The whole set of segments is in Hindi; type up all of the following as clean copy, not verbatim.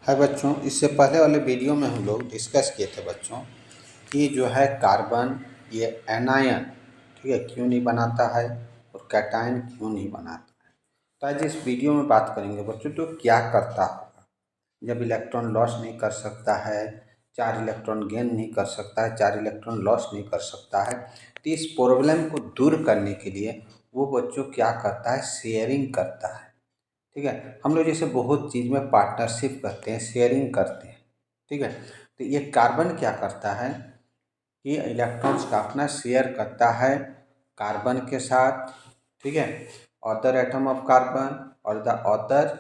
हाय बच्चों, इससे पहले वाले वीडियो में हम लोग डिस्कस किए थे बच्चों कि जो है कार्बन ये एनायन, ठीक है, क्यों नहीं बनाता है और कैटायन क्यों नहीं बनाता है। तो आज इस वीडियो में बात करेंगे बच्चों तो क्या करता होगा जब इलेक्ट्रॉन लॉस नहीं कर सकता है, 4 इलेक्ट्रॉन गेन नहीं कर सकता है, 4 इलेक्ट्रॉन लॉस नहीं कर सकता है। तो इस प्रॉब्लम को दूर करने के लिए वो बच्चों क्या करता है, शेयरिंग करता है। ठीक है, हम लोग जैसे बहुत चीज़ में पार्टनरशिप करते हैं, शेयरिंग करते हैं। ठीक है, तो ये कार्बन क्या करता है कि इलेक्ट्रॉन्स का अपना शेयर करता है कार्बन के साथ। ठीक है, अदर एटम ऑफ कार्बन और द अदर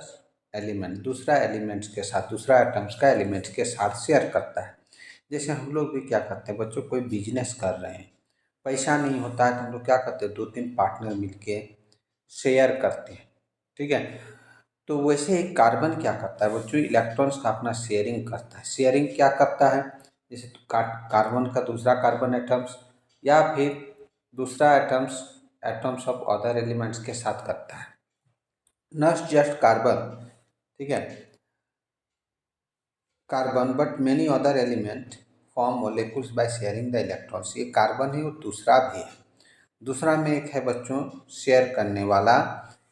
एलिमेंट, दूसरा एलिमेंट्स के साथ, दूसरा एटम्स का एलिमेंट्स के साथ शेयर करता है। जैसे हम लोग भी क्या करते हैं बच्चों, कोई बिजनेस कर रहे हैं, पैसा नहीं होता है तो हम लोग क्या करते हैं, 2-3 पार्टनर मिलके शेयर करते हैं। ठीक है, तो वैसे ही कार्बन क्या करता है बच्चों, इलेक्ट्रॉन्स का अपना शेयरिंग करता है। शेयरिंग क्या करता है, जैसे कार्बन का दूसरा कार्बन एटम्स या फिर दूसरा atoms atoms of other elements के साथ करता है, नॉट जस्ट कार्बन। ठीक है, carbon but many other element form molecules by sharing the electrons. ये कार्बन है और दूसरा भी है। दूसरा में एक है बच्चों शेयर करने वाला,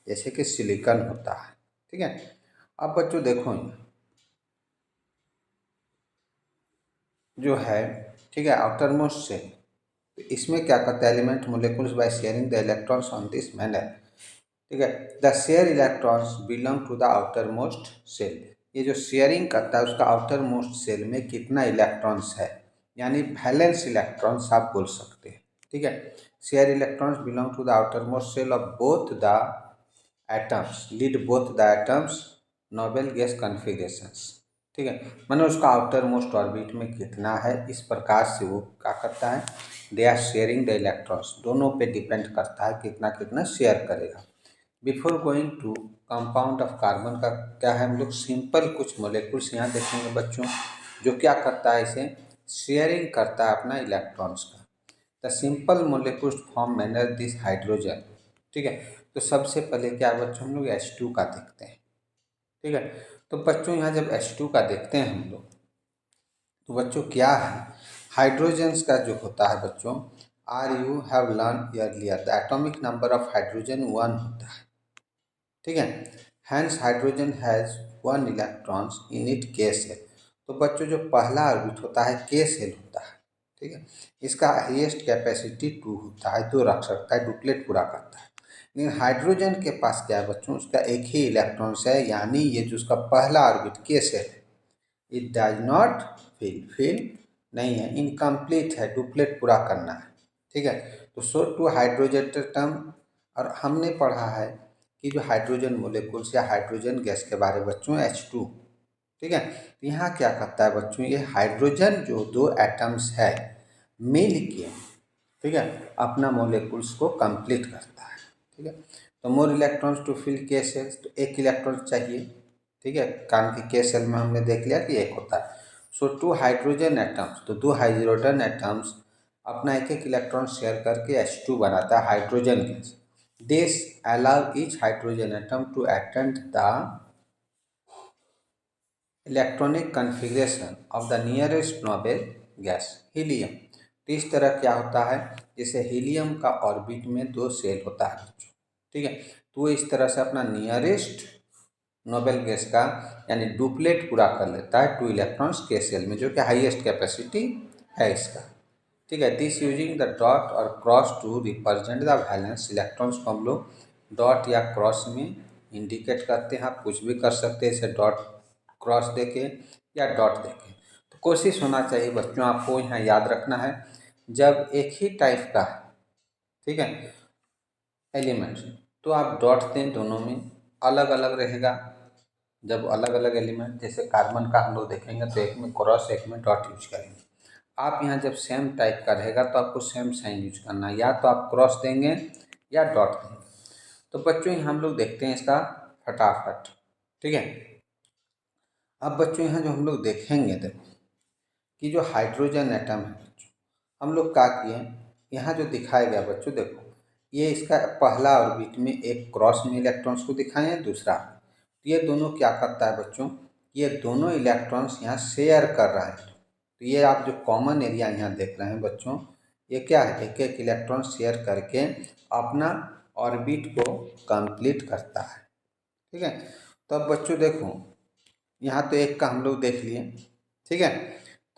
जैसे कि सिलिकॉन होता है। ठीक है, अब बच्चों देखो जो है, ठीक है, आउटर मोस्ट सेल, तो इसमें क्या करता है, element molecules by sharing the electrons on this manner. ठीक है, the share electrons belong to the outermost shell. ये जो शेयरिंग करता है उसका आउटर मोस्ट सेल में कितना इलेक्ट्रॉन्स है, यानी वैलेंस इलेक्ट्रॉन्स आप बोल सकते हैं। ठीक है, share electrons belong to the outermost shell of both the atoms, lead both the atoms noble gas configurations. ठीक है, मैंने उसका आउटर मोस्ट ऑर्बिट में कितना है, इस प्रकार से वो क्या करता है, they are sharing the electrons, दोनों पे डिपेंड करता है कितना कितना शेयर करेगा। Before going to compound of carbon का क्या है, हम लोग सिंपल कुछ मोलिक्यूल्स यहाँ देखेंगे बच्चों, जो क्या करता है, इसे शेयरिंग करता है अपना इलेक्ट्रॉन्स का। The simple molecules form manner this hydrogen. ठीक है, तो सबसे पहले क्या है बच्चों, हम लोग H2 का देखते हैं। ठीक है, तो बच्चों यहाँ जब H2 का देखते हैं हम लोग, तो बच्चों क्या है, हाइड्रोजन्स का जो होता है बच्चों, are you have learn earlier the atomic number of hydrogen 1 होता है। ठीक है, hence hydrogen has 1 electrons in it K shell. तो बच्चों जो पहला ऑर्बिट होता है के सेल होता है। ठीक है, इसका हाईएस्ट कैपेसिटी 2 होता है, 2 रख सकता है, डुप्लेट पूरा करता है। लेकिन हाइड्रोजन के पास क्या है बच्चों, उसका एक ही इलेक्ट्रॉन्स है, यानी ये जो उसका पहला ऑर्बिट के सेल है, इट डज नॉट फिल नहीं है, इनकम्प्लीट है, डुप्लेट पूरा करना है। ठीक है, तो सो टू हाइड्रोजन टर्म, और हमने पढ़ा है कि जो हाइड्रोजन मोलिक्यूल्स या हाइड्रोजन गैस के बारे में बच्चों H2। ठीक है, तो यहाँ क्या करता है बच्चों, ये हाइड्रोजन जो 2 एटम्स है मिल के, ठीक है, अपना मोलिक्यूल्स को कंप्लीट करता है। ठीक है, तो मोर इलेक्ट्रॉन्स टू फिल के सेल्स, तो एक इलेक्ट्रॉन चाहिए। ठीक है, कारण कि के सेल में हमने देख लिया कि एक होता है। सो 2 हाइड्रोजन एटम्स, तो 2 हाइड्रोजन एटम्स अपना एक एक इलेक्ट्रॉन शेयर करके H2 बनाता है, hydrogen gas. This allow each hydrogen atom to attend the electronic configuration of the nearest noble gas helium. तो इस तरह क्या होता है, जैसे हीलियम का ऑर्बिट में 2 सेल होता है बच्चों। ठीक है, तो वो इस तरह से अपना नियरेस्ट नोबेल गैस का यानी डुप्लेट पूरा कर लेता है 2 इलेक्ट्रॉन्स के सेल में, जो कि हाईएस्ट कैपेसिटी है इसका। ठीक है, दिस यूजिंग द डॉट और cross to represent the valence electrons को हम लोग डॉट या क्रॉस में इंडिकेट करते हैं। आप कुछ भी कर सकते हैं इसे, डॉट क्रॉस देके या डॉट देके। तो कोशिश होना चाहिए बच्चों, आपको यहाँ याद रखना है, जब एक ही टाइप का, ठीक है, एलिमेंट्स, तो आप डॉट दें, दोनों में अलग अलग रहेगा। जब अलग अलग एलिमेंट, जैसे कार्बन का हम लोग देखेंगे तो एक में क्रॉस एक में डॉट यूज करेंगे। आप यहाँ जब सेम टाइप का रहेगा तो आपको सेम साइन यूज करना है, या तो आप क्रॉस देंगे या डॉट देंगे। तो बच्चों यहाँ हम लोग देखते हैं इसका फटाफट। ठीक है, अब बच्चों यहाँ जो हम लोग देखेंगे, देखो कि जो हाइड्रोजन एटम है बच्चों, हम लोग क्या किए, यहाँ जो दिखाया गया बच्चों, देखो ये इसका पहला ऑर्बिट में एक क्रॉस में इलेक्ट्रॉन्स को दिखाए हैं, दूसरा, तो ये दोनों क्या करता है बच्चों, ये दोनों इलेक्ट्रॉन्स यहाँ शेयर कर रहे हैं। तो ये आप जो कॉमन एरिया यहाँ देख रहे हैं बच्चों, ये क्या है, एक एक इलेक्ट्रॉन शेयर करके अपना ऑर्बिट को कंप्लीट करता है। ठीक है, तो अब बच्चों देखो, यहाँ तो एक का हम लोग देख लिए। ठीक है,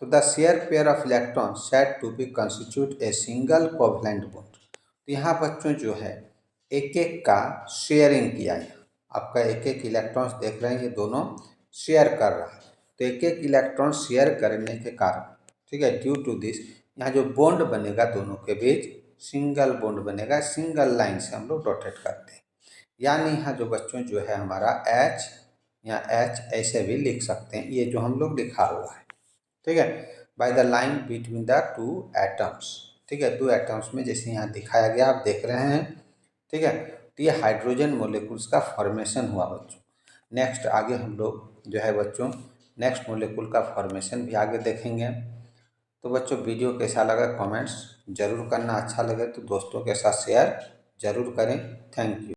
तो the share pair of electron said to be constitute a single covalent bond. तो यहाँ बच्चों जो है एक एक का शेयरिंग किया है। आपका एक एक इलेक्ट्रॉन्स देख रहे हैं, ये दोनों शेयर कर रहा है। तो एक एक इलेक्ट्रॉन शेयर करने के कारण, ठीक है, ड्यू टू दिस, यहाँ जो बॉन्ड बनेगा दोनों के बीच सिंगल बॉन्ड बनेगा। सिंगल लाइन से हम लोग रोटेट करते हैं। यानी यहाँ जो बच्चों जो है हमारा H या H ऐसे भी लिख सकते हैं, ये जो हम लोग लिखा हुआ है। ठीक है, by the line between the two atoms. ठीक है, दो एटम्स में जैसे यहाँ दिखाया गया आप देख रहे हैं। ठीक है, तो ये हाइड्रोजन मोलिकुल्स का फॉर्मेशन हुआ बच्चों। नेक्स्ट आगे हम लोग जो है बच्चों नेक्स्ट मोलिकुल का फॉर्मेशन भी आगे देखेंगे। तो बच्चों वीडियो कैसा लगा कमेंट्स जरूर करना, अच्छा लगे तो दोस्तों के साथ शेयर जरूर करें। Thank you.